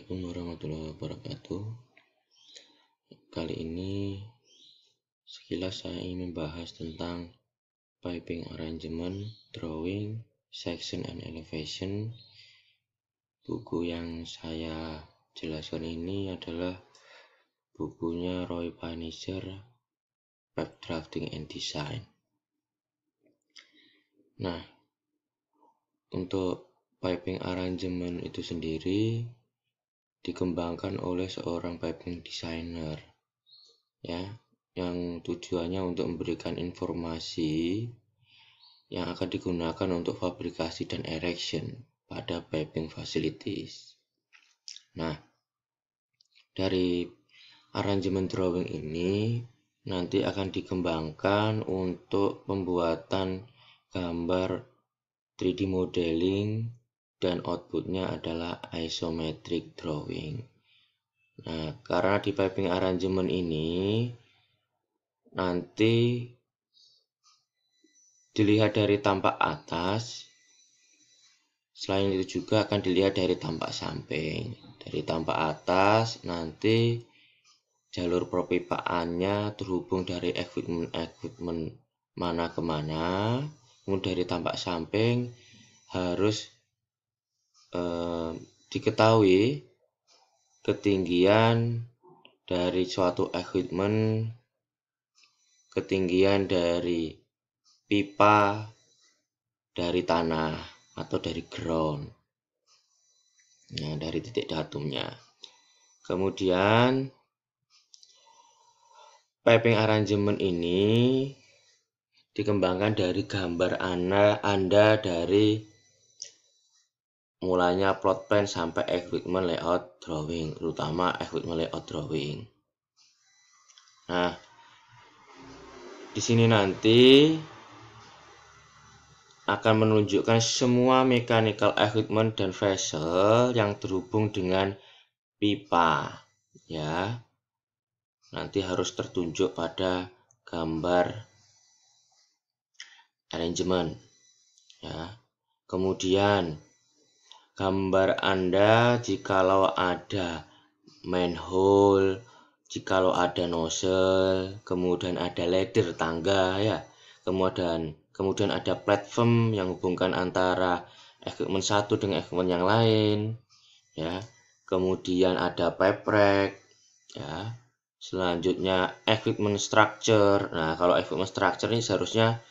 Assalamualaikum warahmatullahi wabarakatuh. Kali ini sekilas saya ingin membahas tentang piping arrangement, drawing, section and elevation. Buku yang saya jelaskan ini adalah bukunya Roy Panizer, Pipe Drafting and Design. Nah, untuk piping arrangement itu sendiri dikembangkan oleh seorang piping designer, ya, yang tujuannya untuk memberikan informasi yang akan digunakan untuk fabrikasi dan erection pada piping facilities. Nah, dari arrangement drawing ini nanti akan dikembangkan untuk pembuatan gambar 3D modeling dan outputnya adalah isometric drawing. Nah, karena di piping arrangement ini nanti dilihat dari tampak atas, selain itu juga akan dilihat dari tampak samping. Dari tampak atas nanti jalur perpipaannya terhubung dari equipment mana ke mana. Kemudian dari tampak samping harus diketahui ketinggian dari suatu equipment, ketinggian dari pipa dari tanah atau dari ground. Nah, dari titik datumnya. Kemudian piping arrangement ini dikembangkan dari gambar Anda dari mulanya plot plan sampai equipment layout drawing, terutama equipment layout drawing. Nah, di sini nanti akan menunjukkan semua mechanical equipment dan vessel yang terhubung dengan pipa, ya. Nanti harus tertunjuk pada gambar arrangement, ya. Kemudian gambar Anda jikalau ada manhole, jikalau ada nozzle, kemudian ada ladder tangga, ya. Kemudian ada platform yang hubungkan antara equipment satu dengan equipment yang lain, ya. Kemudian ada pipe rack, ya. Selanjutnya equipment structure. Nah, kalau equipment structure ini seharusnya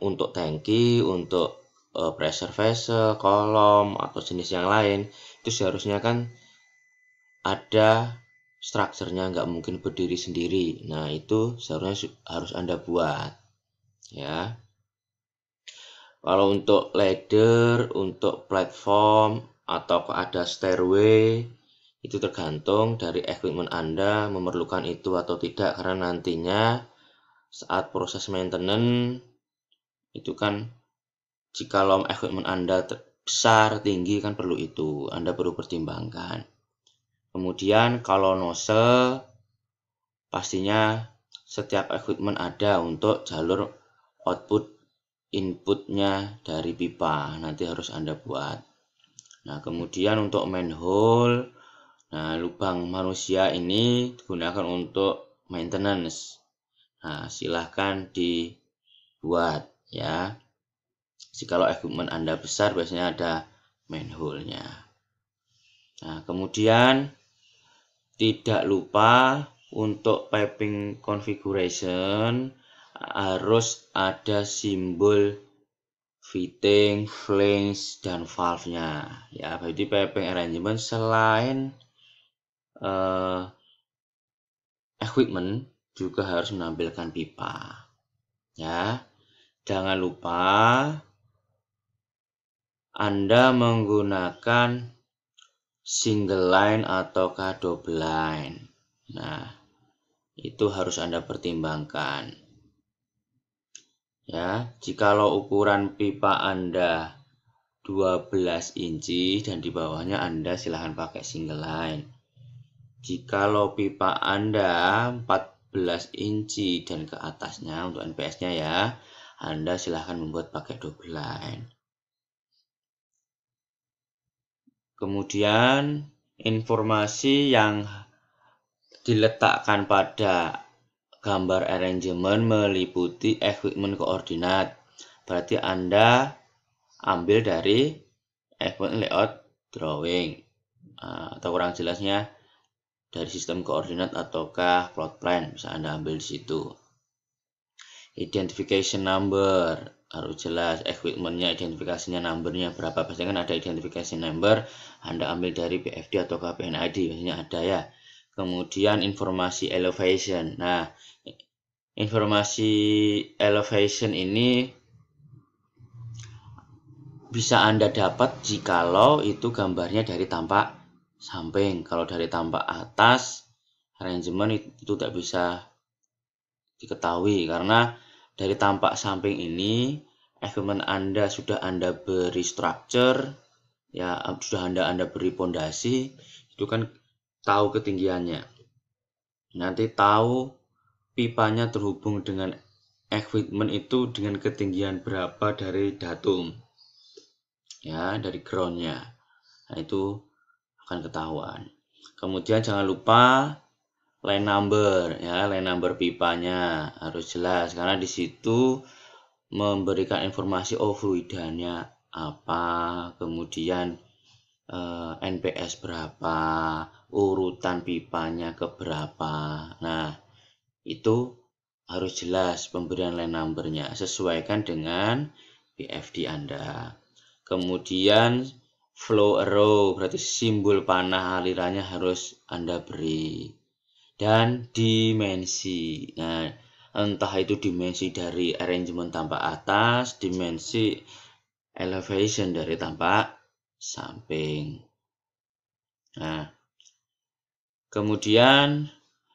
untuk tangki, untuk pressure vessel, kolom, atau jenis yang lain, itu seharusnya kan ada strukturnya, nggak mungkin berdiri sendiri. Nah, itu seharusnya harus Anda buat, ya. Kalau untuk ladder, untuk platform, atau ada stairway, itu tergantung dari equipment Anda memerlukan itu atau tidak, karena nantinya saat proses maintenance itu kan jikalau equipment Anda besar, tinggi, kan perlu itu, Anda perlu pertimbangkan. Kemudian kalau nozzle, pastinya setiap equipment ada untuk jalur output inputnya dari pipa, nanti harus Anda buat. Nah, kemudian untuk manhole, nah, lubang manusia ini digunakan untuk maintenance. Nah, silahkan dibuat, ya. Jikalau equipment Anda besar, biasanya ada manhole-nya. Nah, kemudian tidak lupa untuk piping configuration harus ada simbol fitting, flange, dan valve-nya. Ya, berarti piping arrangement selain equipment juga harus menampilkan pipa. Ya, jangan lupa Anda menggunakan single line ataukah double line. Nah, itu harus Anda pertimbangkan. Ya, jikalau ukuran pipa Anda 12 inci dan di bawahnya Anda silahkan pakai single line. Jikalau pipa Anda 14 inci dan ke atasnya untuk NPS-nya, ya, Anda silahkan membuat pakai double line. Kemudian informasi yang diletakkan pada gambar arrangement meliputi equipment koordinat. Berarti Anda ambil dari equipment layout drawing. Atau kurang jelasnya dari sistem koordinat ataukah plot plan, bisa Anda ambil di situ. Identification number harus jelas, equipmentnya, identifikasinya, numbernya berapa, biasanya kan ada identification number, Anda ambil dari BFD atau PNID, biasanya ada ya. Kemudian informasi elevation. Nah, informasi elevation ini bisa Anda dapat jikalau itu gambarnya dari tampak samping. Kalau dari tampak atas, arrangement itu tidak bisa diketahui karena dari tampak samping ini equipment Anda sudah Anda beri structure, ya sudah Anda beri pondasi, itu kan tahu ketinggiannya. Nanti tahu pipanya terhubung dengan equipment itu dengan ketinggian berapa dari datum, ya dari groundnya. Nah itu akan ketahuan. Kemudian jangan lupa line number, ya line number pipanya harus jelas karena di situ memberikan informasi fluidanya apa, kemudian NPS berapa, urutan pipanya ke berapa. Nah itu harus jelas pemberian line numbernya, sesuaikan dengan BFD Anda. Kemudian flow arrow, berarti simbol panah alirannya harus Anda beri. Dan dimensi. Nah, entah itu dimensi dari arrangement tampak atas, dimensi elevation dari tampak samping. Nah, kemudian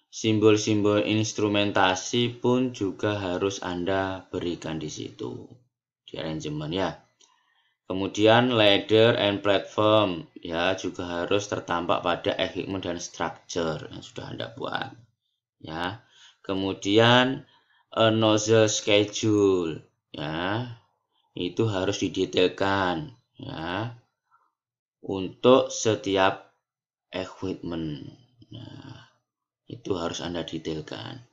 simbol-simbol instrumentasi pun juga harus Anda berikan di situ, di arrangement ya. Kemudian ladder and platform ya juga harus tertampak pada equipment dan structure yang sudah Anda buat. Ya. Kemudian nozzle schedule ya. Itu harus didetailkan ya untuk setiap equipment. Nah, itu harus Anda detailkan.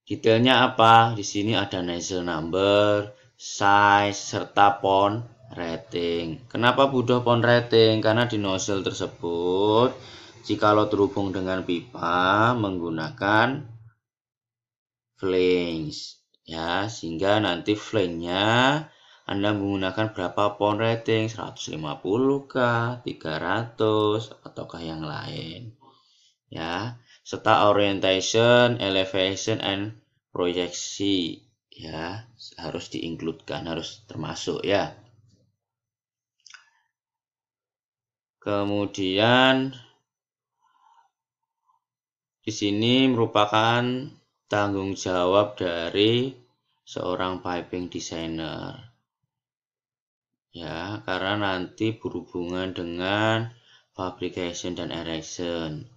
Detailnya apa? Di sini ada nozzle number, size, serta pond rating. Kenapa butuh pond rating? Karena di nozzle tersebut, jikalau terhubung dengan pipa menggunakan flange, ya, sehingga nanti flange-nya Anda menggunakan berapa pond rating, 150 kah, 300, ataukah yang lain. Ya, serta orientation, elevation, and proyeksi ya harus diinkludkan, harus termasuk ya. Kemudian di sini merupakan tanggung jawab dari seorang piping designer ya, karena nanti berhubungan dengan fabrication dan erection.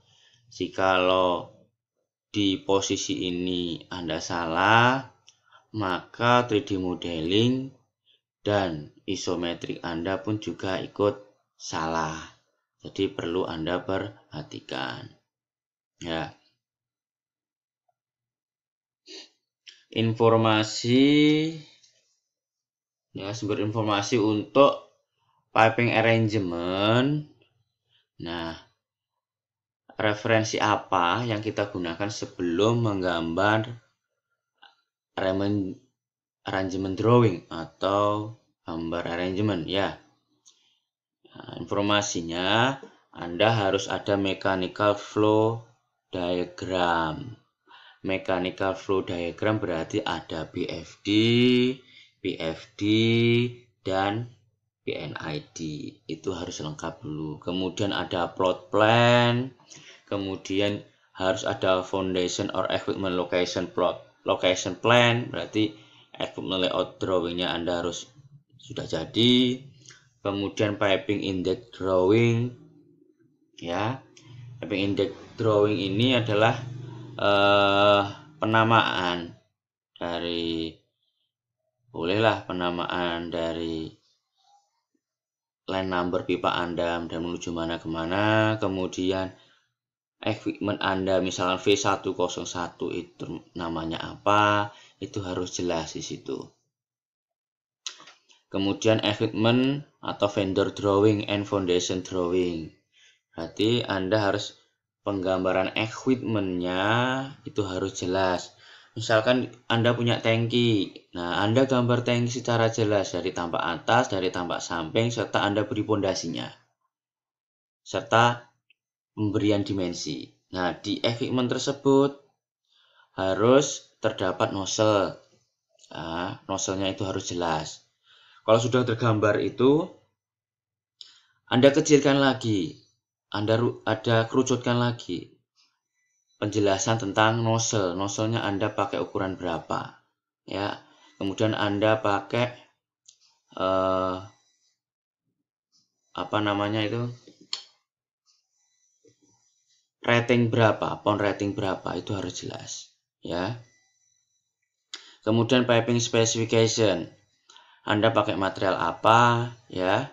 Jikalau di posisi ini Anda salah, maka 3D modeling dan isometrik Anda pun juga ikut salah. Jadi perlu Anda perhatikan. Ya. Informasi ya, sumber informasi untuk piping arrangement. Nah, referensi apa yang kita gunakan sebelum menggambar arrangement drawing atau gambar arrangement ya. Nah, informasinya Anda harus ada mechanical flow diagram. Mechanical flow diagram berarti ada BFD, PFD, dan PNID. Itu harus lengkap dulu. Kemudian ada plot plan. Kemudian harus ada foundation or equipment location plan. Berarti equipment layout drawingnya Anda harus sudah jadi. Kemudian piping index drawing. Ya, piping index drawing ini adalah penamaan dari line number pipa Anda dan menuju mana kemana, kemudian equipment Anda misalnya V101 itu namanya apa, itu harus jelas di situ. Kemudian equipment atau vendor drawing and foundation drawing. Berarti Anda harus penggambaran equipment-nya itu harus jelas. Misalkan Anda punya tangki. Nah, Anda gambar tangki secara jelas dari tampak atas, dari tampak samping, serta Anda beri pondasinya. Serta pemberian dimensi. Nah, di equipment tersebut harus terdapat nozzle. Nah, nozzle-nya itu harus jelas. Kalau sudah tergambar itu, Anda kecilkan lagi, Anda kerucutkan lagi penjelasan tentang nozzle. Nozzle-nya Anda pakai ukuran berapa, ya. Kemudian Anda pakai rating berapa, pond rating berapa, itu harus jelas, ya. Kemudian piping specification. Anda pakai material apa, ya.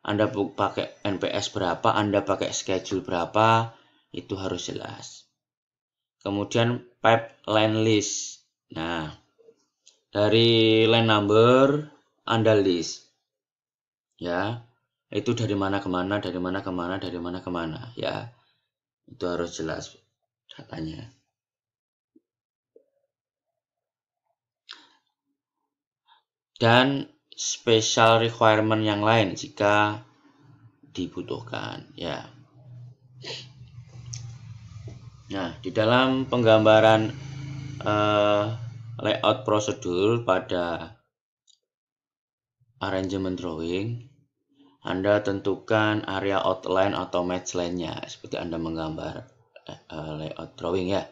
Anda pakai NPS berapa, Anda pakai schedule berapa, itu harus jelas. Kemudian pipe line list. Nah, dari line number Anda list. Ya. Itu dari mana ke mana, dari mana ke mana, dari mana ke mana, ya. Itu harus jelas datanya. Dan special requirement yang lain jika dibutuhkan, ya. Nah, di dalam penggambaran layout prosedur pada arrangement drawing, Anda tentukan area outline atau match line-nya seperti Anda menggambar layout drawing, ya.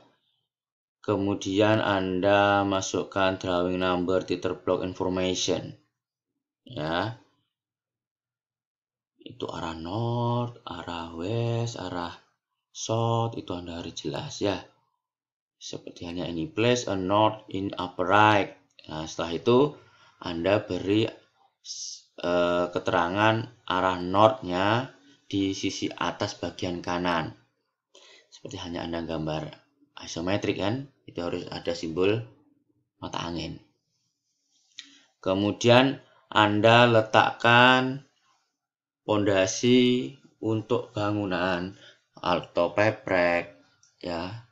Kemudian Anda masukkan drawing number titer block information, ya. Itu arah north, arah west, arah south, itu Anda harus jelas, ya. Seperti hanya ini, place a north in upper right. Nah, setelah itu Anda beri keterangan arah north-nya di sisi atas bagian kanan. Seperti hanya Anda gambar isometrik, kan, itu harus ada simbol mata angin. Kemudian Anda letakkan pondasi untuk bangunan atau peprek, ya,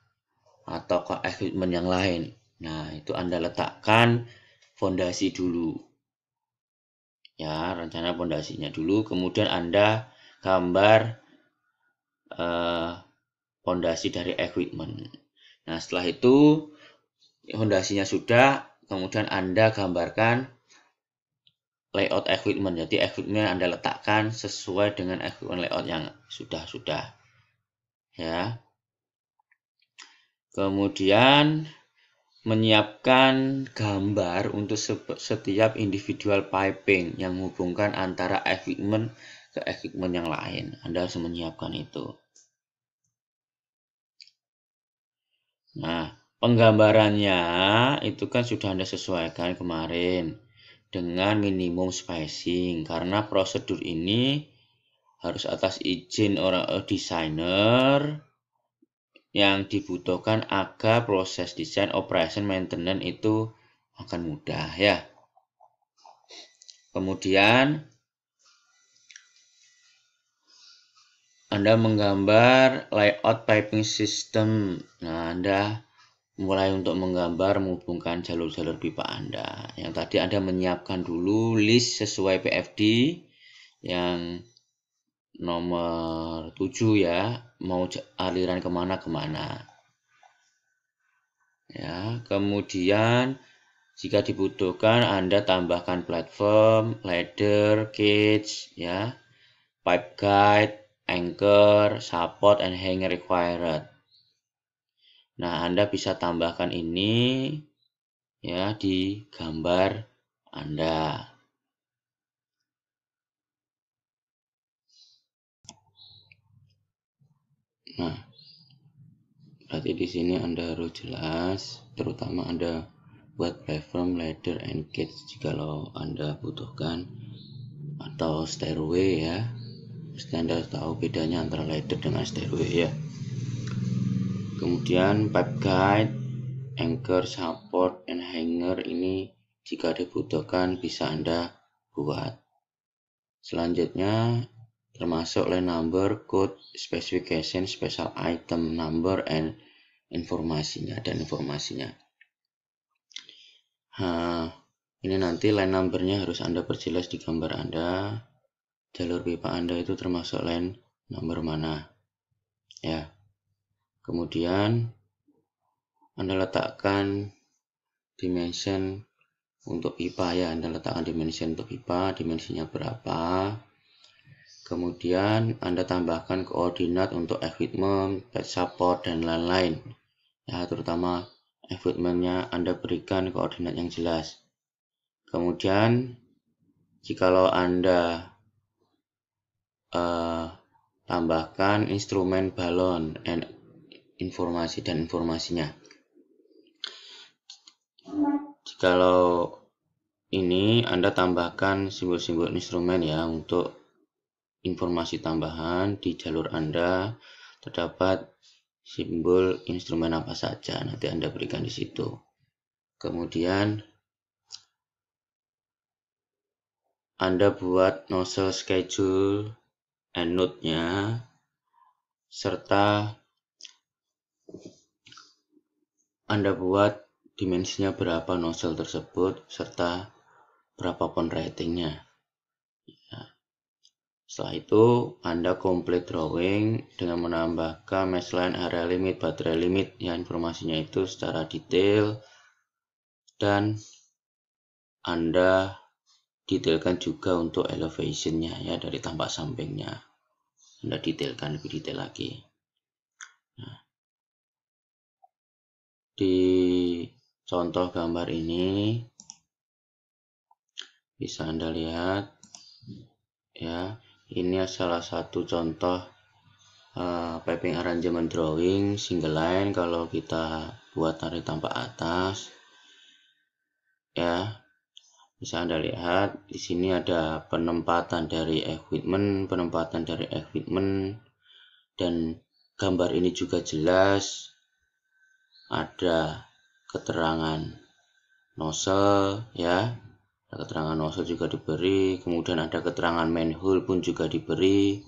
atau ke equipment yang lain. Nah, itu Anda letakkan fondasi dulu, ya, rencana pondasinya dulu. Kemudian Anda gambar fondasi dari equipment. Nah, setelah itu fondasinya sudah, kemudian Anda gambarkan layout equipment. Jadi equipment Anda letakkan sesuai dengan equipment layout yang sudah, ya. Kemudian menyiapkan gambar untuk setiap individual piping yang menghubungkan antara equipment ke equipment yang lain. Anda harus menyiapkan itu. Nah, penggambarannya itu kan sudah Anda sesuaikan kemarin dengan minimum spacing, karena prosedur ini harus atas izin orang desainer yang dibutuhkan agar proses desain, operation, maintenance itu akan mudah, ya. Kemudian Anda menggambar layout piping system. Nah, Anda mulai untuk menggambar menghubungkan jalur-jalur pipa Anda. Yang tadi Anda menyiapkan dulu list sesuai PFD yang nomor 7, ya, mau aliran kemana. Ya, kemudian jika dibutuhkan Anda tambahkan platform, ladder, cage, ya, pipe guide, anchor, support, and hanger required. Nah, Anda bisa tambahkan ini, ya, di gambar Anda. Nah, berarti di sini Anda harus jelas, terutama Anda buat platform, ladder, and cage jika Anda butuhkan. atau stairway ya. Pasti Anda tahu bedanya antara ladder dengan stairway ya. Kemudian pipe guide, anchor, support, and hanger ini jika dibutuhkan bisa Anda buat. Selanjutnya termasuk line number, code, specification, special item number, and informasinya. Ini nanti line numbernya harus Anda perjelas di gambar Anda. Jalur pipa Anda itu termasuk line number mana ya. Kemudian Anda letakkan dimension untuk pipa ya. Anda letakkan dimension untuk pipa, dimensinya berapa. Kemudian Anda tambahkan koordinat untuk equipment, pad support, dan lain-lain ya. Terutama equipmentnya Anda berikan koordinat yang jelas. Kemudian jikalau Anda tambahkan instrumen balon dan informasinya. Jikalau ini Anda tambahkan simbol-simbol instrumen ya, untuk informasi tambahan di jalur Anda terdapat simbol instrumen apa saja, nanti Anda berikan di situ. Kemudian Anda buat nozzle schedule and note-nya, serta Anda buat dimensinya berapa nozzle tersebut, serta berapa pon ratingnya ya. Setelah itu Anda complete drawing dengan menambahkan mesh line, area limit, baterai limit ya, informasinya itu secara detail, dan Anda detailkan juga untuk elevationnya ya, dari tampak sampingnya Anda detailkan lebih detail lagi. Nah, di contoh gambar ini bisa Anda lihat ya, ini salah satu contoh piping arrangement drawing single line. Kalau kita buat dari tampak atas ya, bisa Anda lihat di sini ada penempatan dari equipment, dan gambar ini juga jelas ada keterangan nozzle ya. Ada keterangan nozzle juga diberi, kemudian ada keterangan manhole pun juga diberi,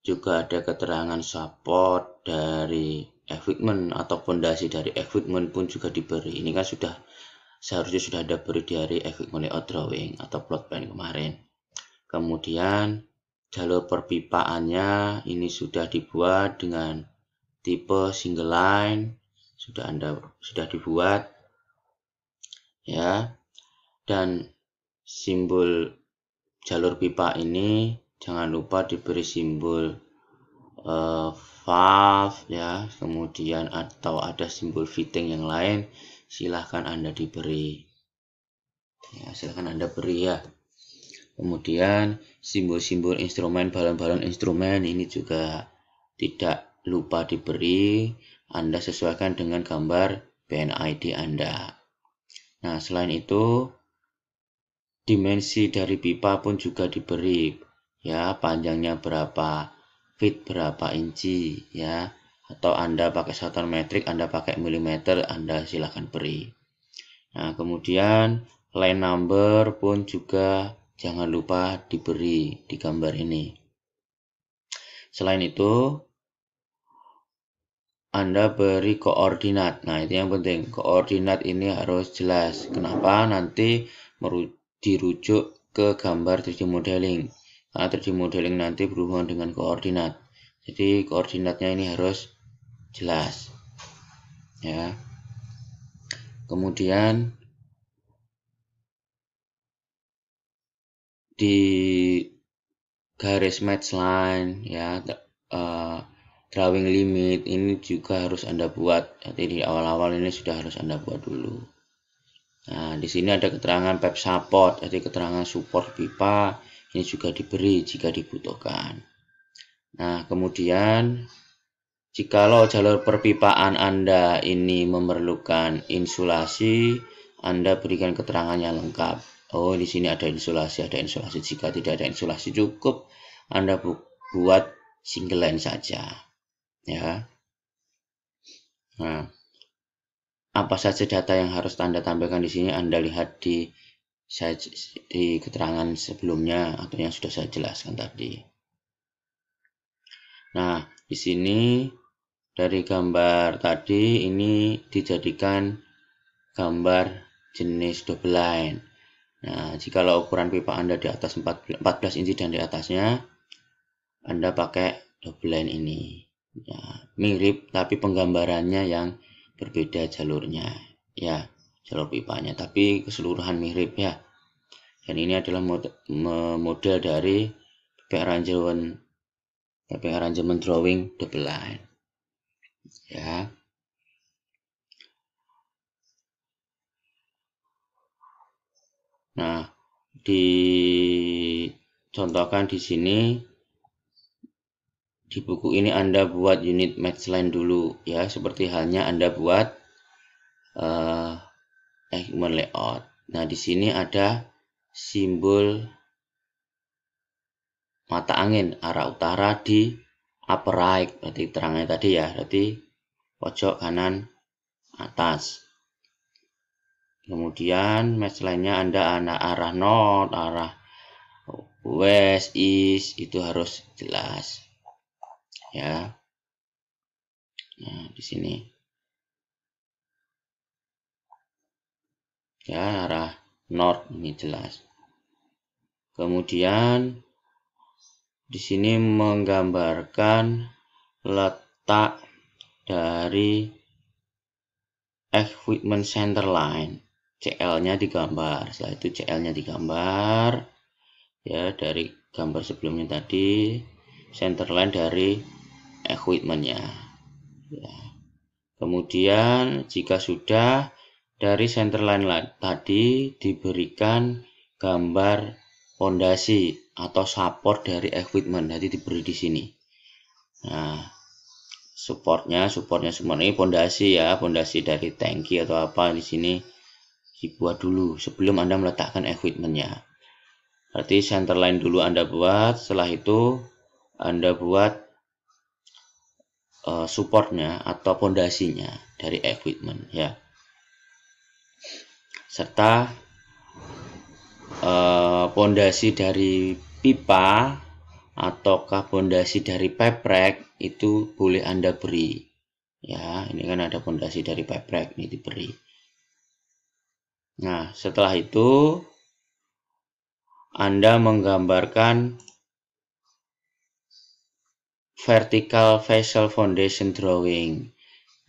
juga ada keterangan support dari equipment atau fondasi dari equipment pun juga diberi. Ini kan seharusnya sudah ada beri dari equipment layout drawing atau plot plan kemarin. Kemudian jalur perpipaannya ini sudah dibuat dengan tipe single line, sudah dibuat ya. Dan simbol jalur pipa ini jangan lupa diberi simbol valve ya, kemudian atau ada simbol fitting yang lain, silahkan Anda diberi ya, silahkan Anda beri ya. Kemudian simbol-simbol instrumen, balon-balon instrumen ini juga tidak lupa diberi. Anda sesuaikan dengan gambar BNID Anda. Nah, selain itu dimensi dari pipa pun juga diberi ya, panjangnya berapa feet, berapa inci ya, atau Anda pakai satuan metrik, Anda pakai milimeter, Anda silahkan beri. Nah, kemudian line number pun juga jangan lupa diberi di gambar ini. Selain itu Anda beri koordinat. Nah, itu yang penting, koordinat ini harus jelas. Kenapa? Nanti dirujuk ke gambar 3D modeling. Karena 3D modeling nanti berhubungan dengan koordinat. Jadi koordinatnya ini harus jelas. Ya. Kemudian di garis match line ya, drawing limit ini juga harus Anda buat. Jadi di awal-awal ini sudah harus Anda buat dulu. Nah, di sini ada keterangan pipe support, jadi keterangan support pipa ini juga diberi jika dibutuhkan. Nah, kemudian jikalau jalur perpipaan Anda ini memerlukan insulasi, Anda berikan keterangannya lengkap. Oh, di sini ada insulasi, ada insulasi. Jika tidak ada insulasi, cukup Anda buat single line saja, ya. Nah, apa saja data yang harus Anda tampilkan di sini Anda lihat di keterangan sebelumnya atau yang sudah saya jelaskan tadi. Nah, di sini dari gambar tadi ini dijadikan gambar jenis double line. Nah, jika ukuran pipa Anda di atas 14 inci dan di atasnya, Anda pakai double line ini. Ya, mirip tapi penggambarannya yang berbeda jalurnya. Ya, jalur pipanya, tapi keseluruhan mirip ya. Dan ini adalah model dari piping arrangement drawing double line. Ya. Nah, dicontohkan di sini di buku ini Anda buat unit match line dulu ya, seperti halnya Anda buat human layout. Nah, di sini ada simbol mata angin arah utara di upper right, berarti terangnya tadi ya, berarti pojok kanan atas. Kemudian match line-nya Anda arah north, arah west, east, itu harus jelas. Ya. Nah, di sini. Ya, arah north ini jelas. Kemudian di sini menggambarkan letak dari equipment center line. CL-nya digambar. Setelah itu CL-nya digambar. Ya, dari gambar sebelumnya tadi, center line dari equipment-nya. Ya. Kemudian jika sudah, dari center line tadi diberikan gambar fondasi atau support dari equipment, jadi diberi di sini. Nah, supportnya semua ini fondasi ya, fondasi dari tangki atau apa di sini dibuat dulu sebelum Anda meletakkan equipment-nya. Berarti center line dulu Anda buat, setelah itu Anda buat supportnya atau fondasinya dari equipment ya. Serta fondasi dari pipa ataukah fondasi dari pipe rack itu boleh Anda beri. Ya, ini kan ada fondasi dari pipe rack ini diberi. Nah, setelah itu Anda menggambarkan vertical vessel foundation drawing.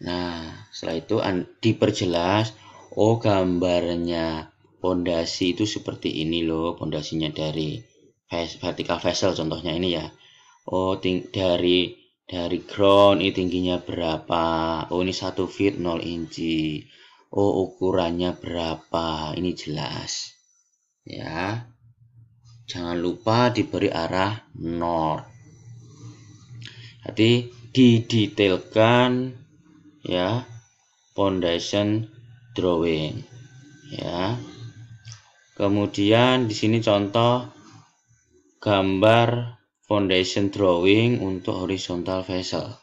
Nah, setelah itu diperjelas, oh gambarnya fondasi itu seperti ini loh, fondasinya dari vertical vessel contohnya ini ya. Oh, dari ground ini tingginya berapa? Oh, ini 1 feet 0 inci. Oh, ukurannya berapa? Ini jelas. Ya. Jangan lupa diberi arah north. Jadi didetailkan ya foundation drawing ya. Kemudian di sini contoh gambar foundation drawing untuk horizontal vessel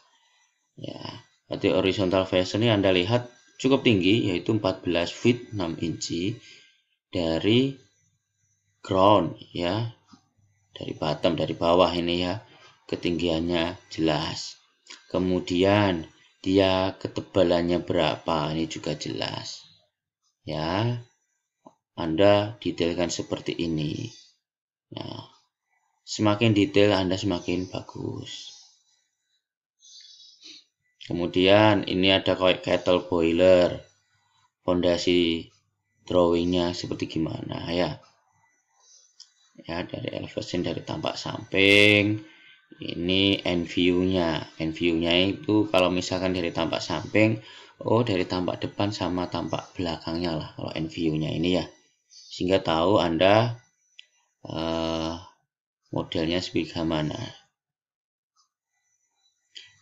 ya. Berarti horizontal vessel ini Anda lihat cukup tinggi, yaitu 14 feet 6 inci dari ground ya, dari bottom, dari bawah ini ya, ketinggiannya jelas. Kemudian dia ketebalannya berapa, ini juga jelas ya. Anda detailkan seperti ini. Nah, semakin detail Anda semakin bagus. Kemudian ini ada kettle boiler, fondasi drawingnya seperti gimana ya. Ya, dari elevation, dari tampak samping. Ini end view-nya. End view-nya itu kalau misalkan dari tampak samping, oh dari tampak depan sama tampak belakangnya lah kalau end view-nya ini ya. Sehingga tahu Anda modelnya sebagaimana.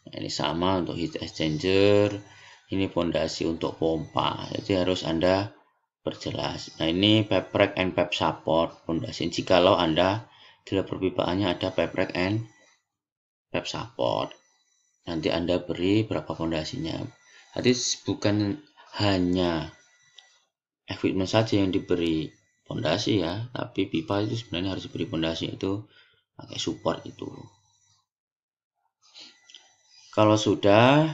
Nah, ini sama untuk heat exchanger. Ini fondasi untuk pompa. Jadi harus Anda diperjelas. Nah, ini pipe rack and pipe support pondasi. Jikalau Anda jalur perpipaannya ada pipe rack and pipe support, nanti Anda beri berapa pondasinya. Jadi bukan hanya equipment saja yang diberi pondasi ya, tapi pipa itu sebenarnya harus diberi pondasi, itu pakai support itu. Kalau sudah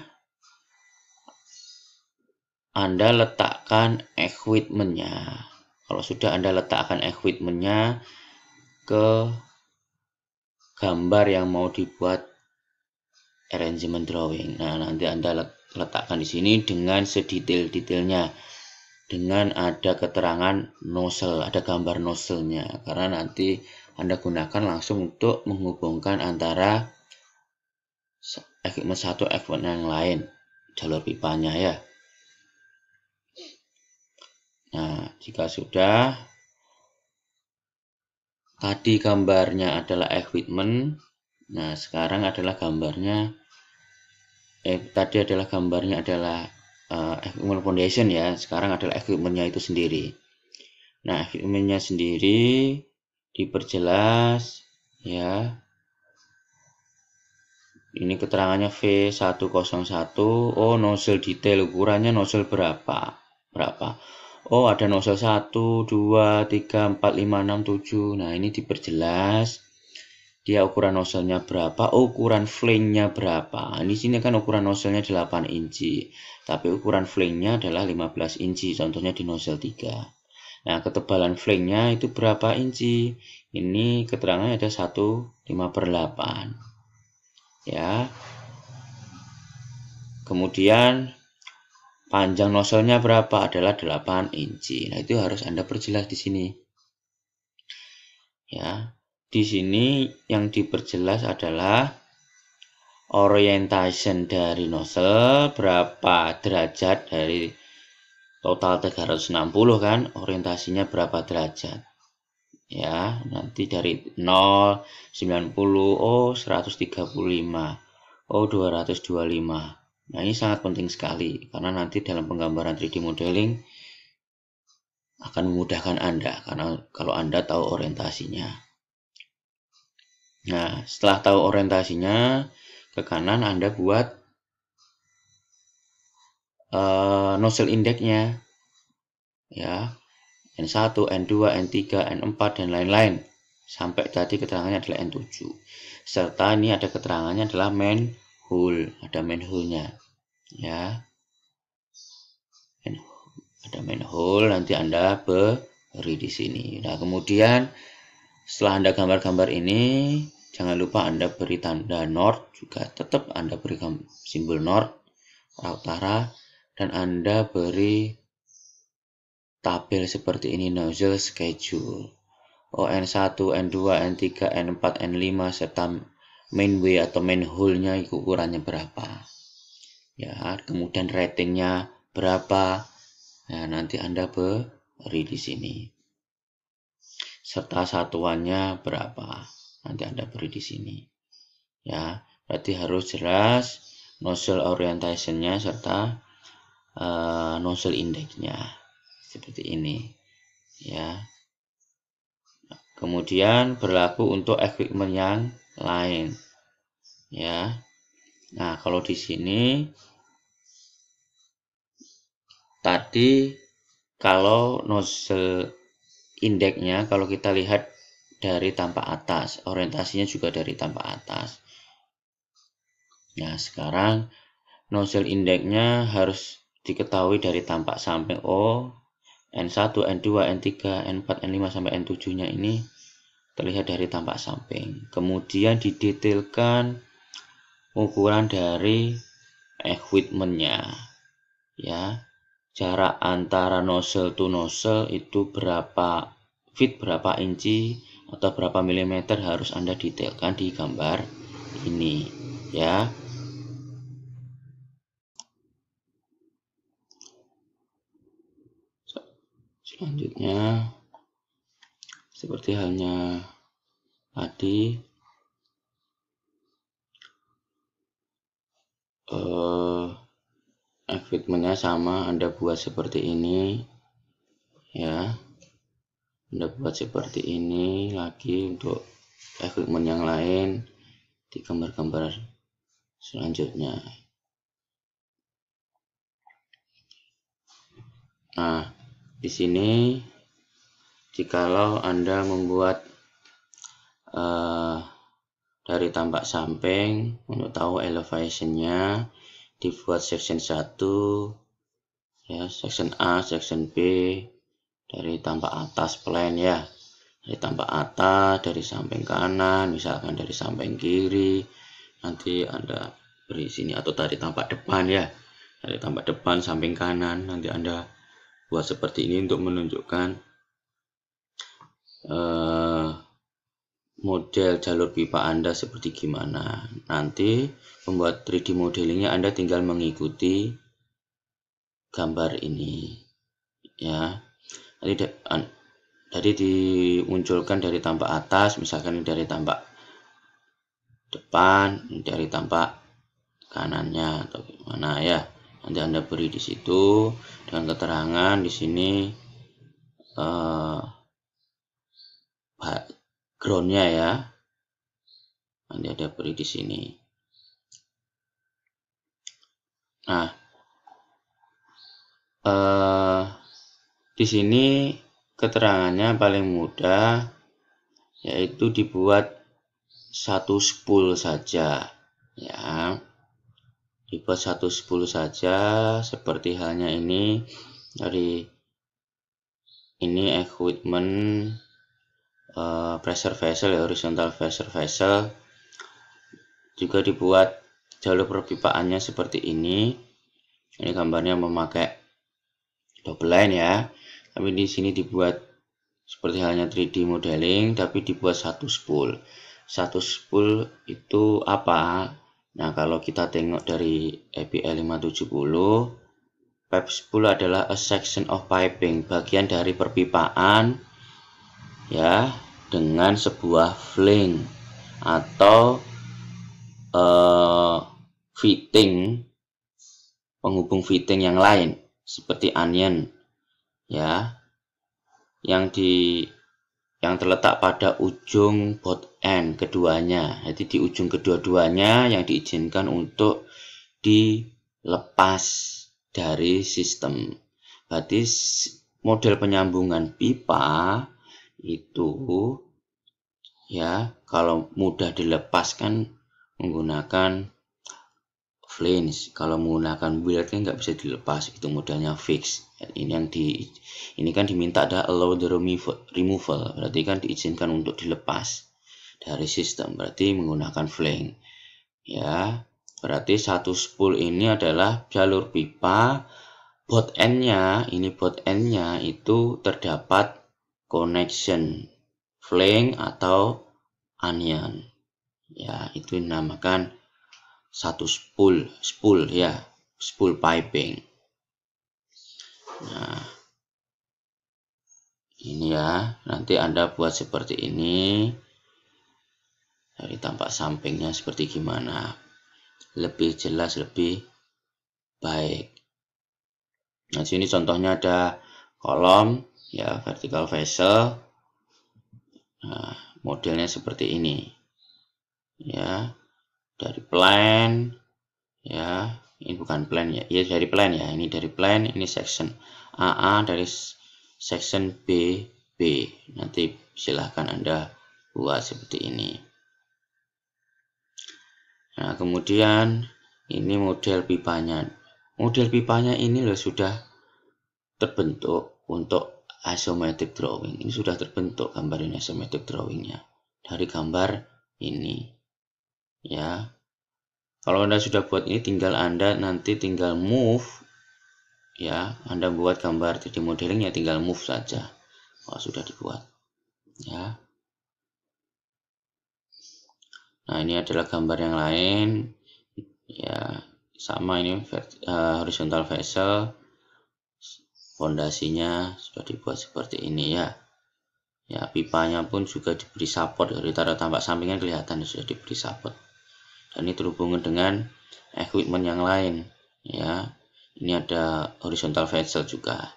Anda letakkan equipment-nya. Kalau sudah Anda letakkan equipment-nya ke gambar yang mau dibuat arrangement drawing. Nah, nanti Anda letakkan di sini dengan sedetail-detailnya, dengan ada keterangan nozzle, ada gambar nozzle-nya, karena nanti Anda gunakan langsung untuk menghubungkan antara equipment satu equipment yang lain, jalur pipanya ya. Nah, jika sudah, tadi gambarnya adalah equipment. Nah, sekarang adalah gambarnya tadi adalah gambarnya adalah equipment foundation ya. Sekarang adalah equipment-nya itu sendiri. Nah, equipment-nya sendiri diperjelas ya. Ini keterangannya V101. Oh, nozzle detail, ukurannya nozzle berapa? Oh, ada nozzle 1, 2, 3, 4, 5, 6, 7. Nah, ini diperjelas. Dia ukuran nozzle-nya berapa? Oh, ukuran flank-nya berapa? Di sini kan ukuran nozzle-nya 8 inci. Tapi ukuran flank-nya adalah 15 inci. Contohnya di nozzle 3. Nah, ketebalan flank-nya itu berapa inci? Ini keterangannya ada 1/5/8. Ya. Kemudian panjang nozzle-nya berapa? Adalah 8 inci. Nah, itu harus Anda perjelas di sini. Ya. Di sini yang diperjelas adalah orientation dari nozzle, berapa derajat dari total 360 kan, orientasinya berapa derajat. Ya, nanti dari 0, 90, oh 135, oh 225. Nah, ini sangat penting sekali karena nanti dalam penggambaran 3D modeling akan memudahkan Anda karena kalau Anda tahu orientasinya. Nah, setelah tahu orientasinya, ke kanan Anda buat nozzle index-nya ya. N1, N2, N3, N4, dan lain-lain. Sampai tadi keterangannya adalah N7. Serta ini ada keterangannya adalah manhole. Ada manhole-nya. Ya. Ada manhole, nanti Anda beri di sini. Nah, kemudian setelah Anda gambar-gambar ini, jangan lupa Anda beri tanda north juga. Tetap Anda beri simbol north, arah utara, dan Anda beri tabel seperti ini, nozzle schedule. N1, N2, N3, N4, N5 serta mainway atau manhole-nya ukurannya berapa. Ya, kemudian ratingnya berapa. Nah, nanti Anda beri di sini. Serta satuannya berapa. Nanti Anda beri di sini. Ya, berarti harus jelas nozzle orientation-nya serta nozzle index-nya. Seperti ini ya. Kemudian berlaku untuk equipment yang lain ya. Nah, kalau di sini tadi kalau nozzle index-nya kalau kita lihat dari tampak atas, orientasinya juga dari tampak atas. Nah, sekarang nozzle index-nya harus diketahui dari tampak samping. N1, N2, N3, N4, N5 sampai N7-nya ini terlihat dari tampak samping. Kemudian didetailkan ukuran dari equipment-nya. Ya. Jarak antara nozzle to nozzle itu berapa feet, berapa inci atau berapa milimeter harus Anda detailkan di gambar ini, ya. Selanjutnya seperti halnya tadi equipment-nya sama, Anda buat seperti ini ya. Anda buat seperti ini lagi untuk equipment yang lain di gambar-gambar selanjutnya. Nah, di sini jikalau Anda membuat dari tampak samping untuk tahu elevationnya, dibuat section 1 ya, section A, section B dari tampak atas plan ya, dari tampak atas, dari samping kanan, misalkan dari samping kiri, nanti Anda beri sini, atau dari tampak depan ya, dari tampak depan samping kanan, nanti Anda buat seperti ini untuk menunjukkan model jalur pipa Anda seperti gimana. Nanti membuat 3D modelingnya Anda tinggal mengikuti gambar ini ya. Jadi dimunculkan dari tampak atas, misalkan dari tampak depan, dari tampak kanannya atau gimana ya. Nanti Anda beri di situ dengan keterangan di sini backgroundnya ya. Nanti Anda beri di sini. Nah, di sini keterangannya paling mudah, yaitu dibuat satu spool saja ya, dibuat satu spool saja seperti halnya ini. Dari ini equipment pressure vessel ya, horizontal pressure vessel, juga dibuat jalur perpipaannya seperti ini. Ini gambarnya memakai double line ya, tapi di sini dibuat seperti halnya 3D modeling, tapi dibuat satu spool. Satu spool itu apa? Nah, kalau kita tengok dari EPL 570, pipe spool adalah a section of piping, bagian dari perpipaan ya, dengan sebuah flange atau fitting, penghubung fitting yang lain seperti onion ya, yang terletak pada ujung both end keduanya. Jadi di ujung kedua-duanya yang diizinkan untuk dilepas dari sistem. Berarti model penyambungan pipa itu ya, kalau mudah dilepaskan menggunakan flange, kalau menggunakan wheel kan nggak bisa dilepas, itu modelnya fix. Ini kan diminta ada allow the removal, berarti kan diizinkan untuk dilepas dari sistem, berarti menggunakan flange ya. Berarti satu spool ini adalah jalur pipa, both end-nya, ini both end-nya itu terdapat connection flange atau onion ya, itu dinamakan satu spool ya, spool piping. Nah, ini ya, nanti Anda buat seperti ini, dari tampak sampingnya seperti gimana, lebih jelas, lebih baik. Nah, sini contohnya ada kolom ya, vertical vessel. Nah, modelnya seperti ini ya, dari plan ya, ini bukan plan ya, dari plan ya, ini dari plan, ini section AA, dari section BB. Nanti silahkan Anda buat seperti ini. Nah, kemudian ini model pipanya. Model pipanya ini loh sudah terbentuk untuk isometric drawing. Ini sudah terbentuk gambar ini, isometric drawingnya dari gambar ini ya. Kalau Anda sudah buat ini, tinggal Anda nanti tinggal move ya, Anda buat gambar 3D modelingnya tinggal move saja. Oh, sudah dibuat ya. Nah, ini adalah gambar yang lain ya, sama ini horizontal vessel, fondasinya sudah dibuat seperti ini ya. Ya, pipanya pun juga diberi support, dari tampak sampingnya kelihatan sudah diberi support. Dan ini terhubungan dengan equipment yang lain ya. Ini ada horizontal vessel juga.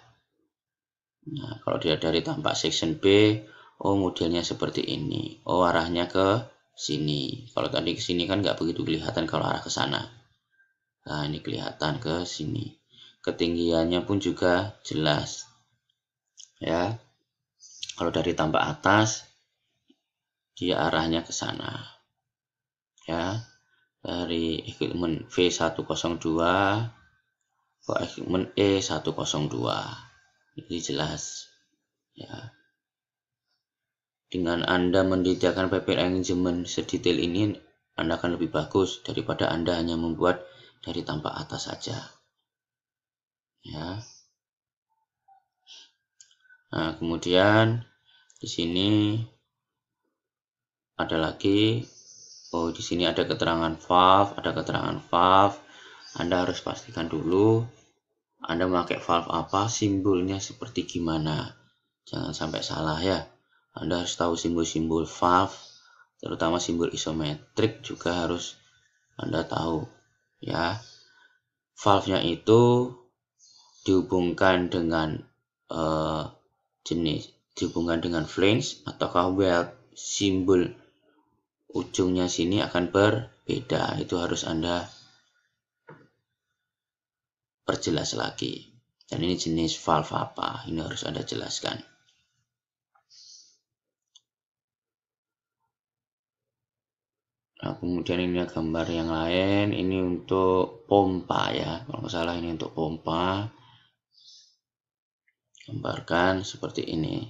Nah, kalau dia dari tampak section B, oh modelnya seperti ini. Oh, arahnya ke sini. Kalau tadi ke sini kan nggak begitu kelihatan kalau arah ke sana. Nah, ini kelihatan ke sini. Ketinggiannya pun juga jelas. Ya. Kalau dari tampak atas, dia arahnya ke sana. Ya. Dari equipment V102 ke equipment E102. Ini jelas. Ya. Dengan Anda mendetailkan piping arrangement sedetail ini, Anda akan lebih bagus daripada Anda hanya membuat dari tampak atas saja. Ya. Nah, kemudian di sini ada lagi, oh di sini ada keterangan valve, Anda harus pastikan dulu Anda memakai valve apa, simbolnya seperti gimana. Jangan sampai salah ya. Anda harus tahu simbol-simbol valve, terutama simbol isometrik juga harus Anda tahu ya. Valve-nya itu dihubungkan dengan dihubungkan dengan flange ataukah weld, simbol ujungnya sini akan berbeda. Itu harus Anda perjelas lagi. Dan ini jenis valve apa, ini harus Anda jelaskan. Nah, kemudian ini gambar yang lain, ini untuk pompa ya. Kalau nggak salah ini untuk pompa. Gambarkan seperti ini.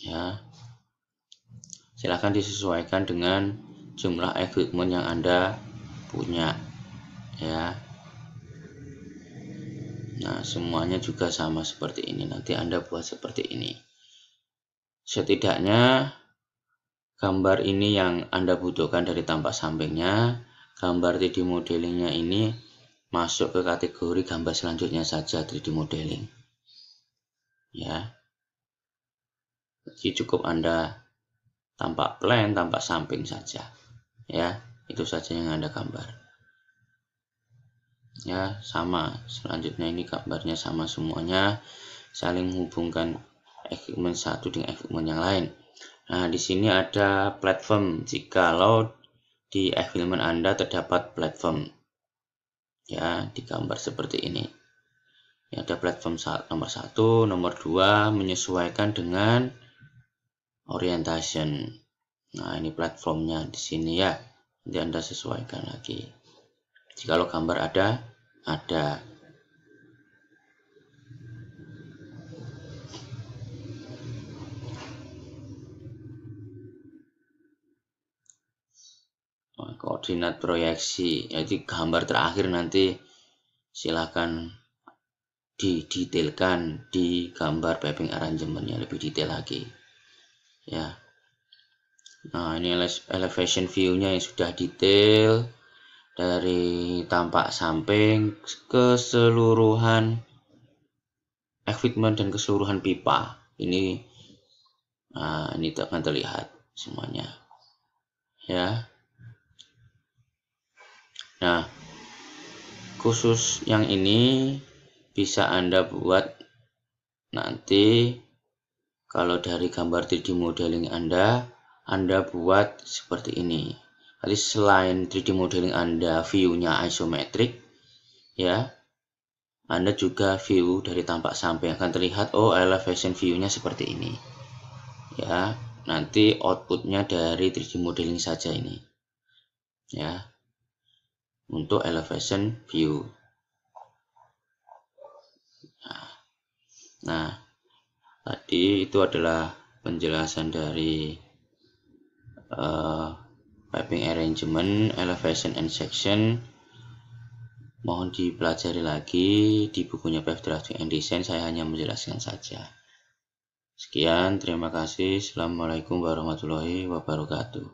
Ya. Silakan disesuaikan dengan jumlah equipment yang Anda punya ya. Nah, semuanya juga sama seperti ini. Nanti Anda buat seperti ini. Setidaknya gambar ini yang Anda butuhkan dari tampak sampingnya. Gambar 3D modelingnya ini masuk ke kategori gambar selanjutnya saja 3D modeling. Ya. Jadi cukup Anda tampak plan, tampak samping saja. Ya, itu saja yang Anda gambar. Ya, sama. Selanjutnya ini gambarnya sama semuanya, saling menghubungkan equipment satu dengan equipment yang lain. Nah, di sini ada platform. Jikalau di equipment Anda terdapat platform, ya, digambar seperti ini. Ya, ada platform nomor 1, nomor 2 menyesuaikan dengan orientation. Nah, ini platformnya di sini ya. Nanti Anda sesuaikan lagi. Jikalau gambar ada. Koordinat proyeksi, jadi gambar terakhir nanti silakan didetailkan di gambar piping arrangementnya lebih detail lagi. Ya. Nah, ini elevation view-nya yang sudah detail dari tampak samping keseluruhan equipment dan keseluruhan pipa. Ini akan terlihat semuanya. Ya. Nah, khusus yang ini bisa Anda buat nanti kalau dari gambar 3D modeling Anda buat seperti ini. Jadi selain 3D modeling Anda view-nya isometrik, ya, Anda juga view dari tampak samping akan terlihat, oh elevation view-nya seperti ini. Ya, nanti outputnya dari 3D modeling saja ini. Ya, untuk elevation view. Nah, tadi itu adalah penjelasan dari piping arrangement, elevation and section. Mohon dipelajari lagi di bukunya Pipe Drafting and Design, saya hanya menjelaskan saja. Sekian, terima kasih. Assalamualaikum warahmatullahi wabarakatuh.